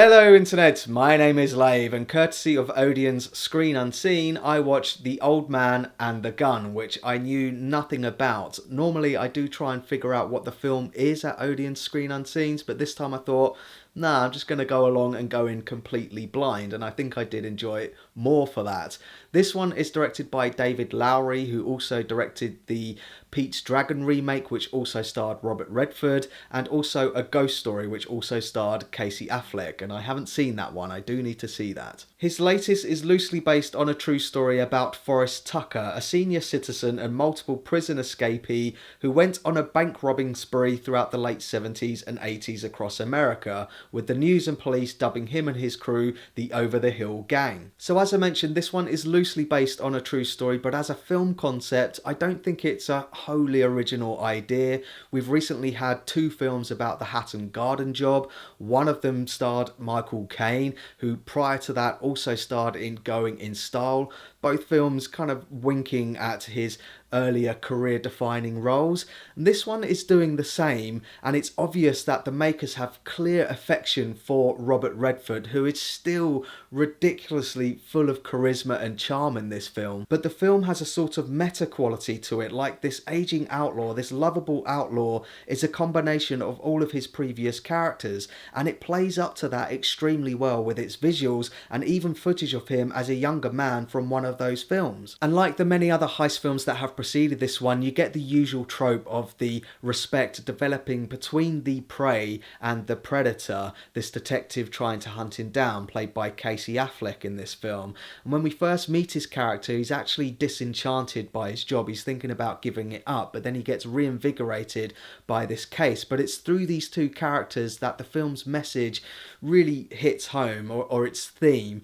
Hello internet, my name is Lave, and courtesy of Odeon's Screen Unseen, I watched The Old Man and the Gun, which I knew nothing about. Normally I do try and figure out what the film is at Odeon's Screen Unseens, but this time I thought, nah, I'm just going to go along and go in completely blind, and I think I did enjoy it more for that. This one is directed by David Lowery, who also directed the Pete's Dragon remake, which also starred Robert Redford, and also A Ghost Story, which also starred Casey Affleck, and I haven't seen that one. I do need to see that. His latest is loosely based on a true story about Forrest Tucker, a senior citizen and multiple prison escapee who went on a bank robbing spree throughout the late 70s and 80s across America, with the news and police dubbing him and his crew the Over the Hill Gang. So as I mentioned, this one is loosely based on a true story, but as a film concept, I don't think it's a wholly original idea. We've recently had two films about the Hatton Garden Job. One of them starred Michael Caine, who prior to that also starred in Going in Style. Both films kind of winking at his earlier career-defining roles. And this one is doing the same, and it's obvious that the makers have clear affection for Robert Redford, who is still ridiculously full of charisma and charm in this film. But the film has a sort of meta quality to it, like this aging outlaw, this lovable outlaw, is a combination of all of his previous characters, and it plays up to that extremely well with its visuals and even footage of him as a younger man from one of those films. And like the many other heist films that have preceded this one, you get the usual trope of the respect developing between the prey and the predator, this detective trying to hunt him down, played by Casey Affleck in this film. And when we first meet his character, he's actually disenchanted by his job. He's thinking about giving it up, but then he gets reinvigorated by this case. But it's through these two characters that the film's message really hits home, or its theme.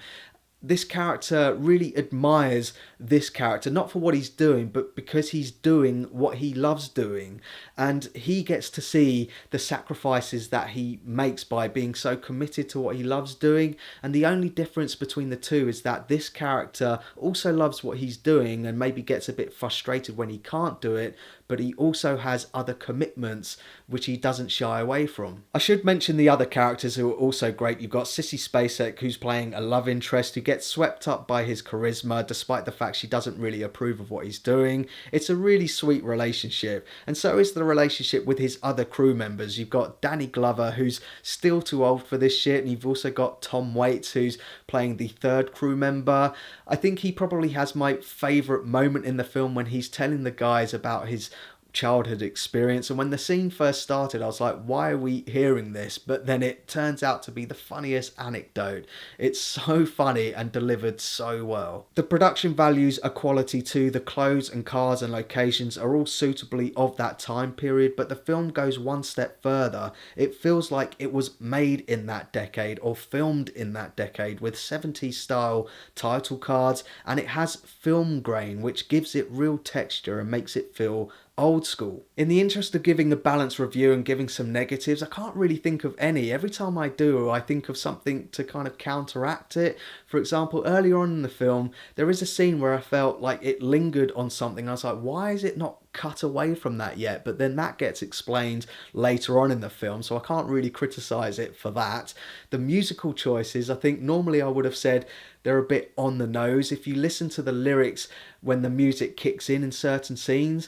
This character really admires this character, not for what he's doing, but because he's doing what he loves doing. And he gets to see the sacrifices that he makes by being so committed to what he loves doing. And the only difference between the two is that this character also loves what he's doing and maybe gets a bit frustrated when he can't do it, but he also has other commitments which he doesn't shy away from. I should mention the other characters who are also great. You've got Sissy Spacek, who's playing a love interest who gets swept up by his charisma despite the fact she doesn't really approve of what he's doing. It's a really sweet relationship, and so is the relationship with his other crew members. You've got Danny Glover, who's still too old for this shit, and you've also got Tom Waits, who's playing the third crew member. I think he probably has my favourite moment in the film when he's telling the guys about his childhood experience, and when the scene first started I was like, why are we hearing this? But then it turns out to be the funniest anecdote. It's so funny and delivered so well. The production values are quality too. The clothes and cars and locations are all suitably of that time period, but the film goes one step further. It feels like it was made in that decade or filmed in that decade, with 70s style title cards, and it has film grain which gives it real texture and makes it feel old school. In the interest of giving a balanced review and giving some negatives, I can't really think of any. Every time I do, I think of something to kind of counteract it. For example, earlier on in the film, there is a scene where I felt like it lingered on something. I was like, why is it not cut away from that yet? But then that gets explained later on in the film, so I can't really criticize it for that. The musical choices, I think normally I would have said they're a bit on the nose. If you listen to the lyrics when the music kicks in certain scenes,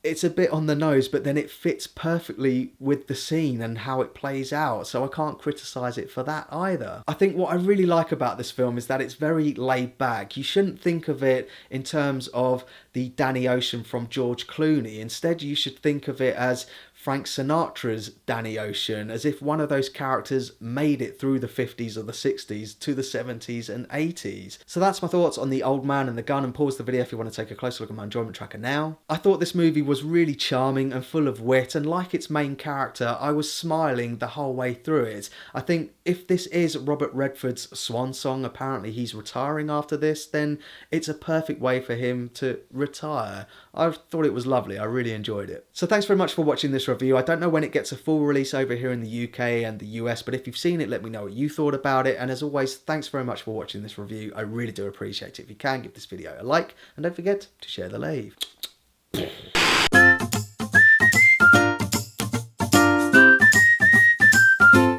it's a bit on the nose, but then it fits perfectly with the scene and how it plays out, so I can't criticise it for that either. I think what I really like about this film is that it's very laid back. You shouldn't think of it in terms of the Danny Ocean from George Clooney. Instead, you should think of it as Frank Sinatra's Danny Ocean, as if one of those characters made it through the 50s or the 60s to the 70s and 80s. So that's my thoughts on The Old Man and the Gun, and pause the video if you want to take a closer look at my enjoyment tracker now. I thought this movie was really charming and full of wit, and like its main character, I was smiling the whole way through it. I think if this is Robert Redford's swan song, apparently he's retiring after this, then it's a perfect way for him to retire. I thought it was lovely. I really enjoyed it. So thanks very much for watching this review. I don't know when it gets a full release over here in the UK and the US, but if you've seen it, let me know what you thought about it. And as always, thanks very much for watching this review. I really do appreciate it. If you can, give this video a like, and don't forget to share the Lave.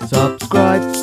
Subscribe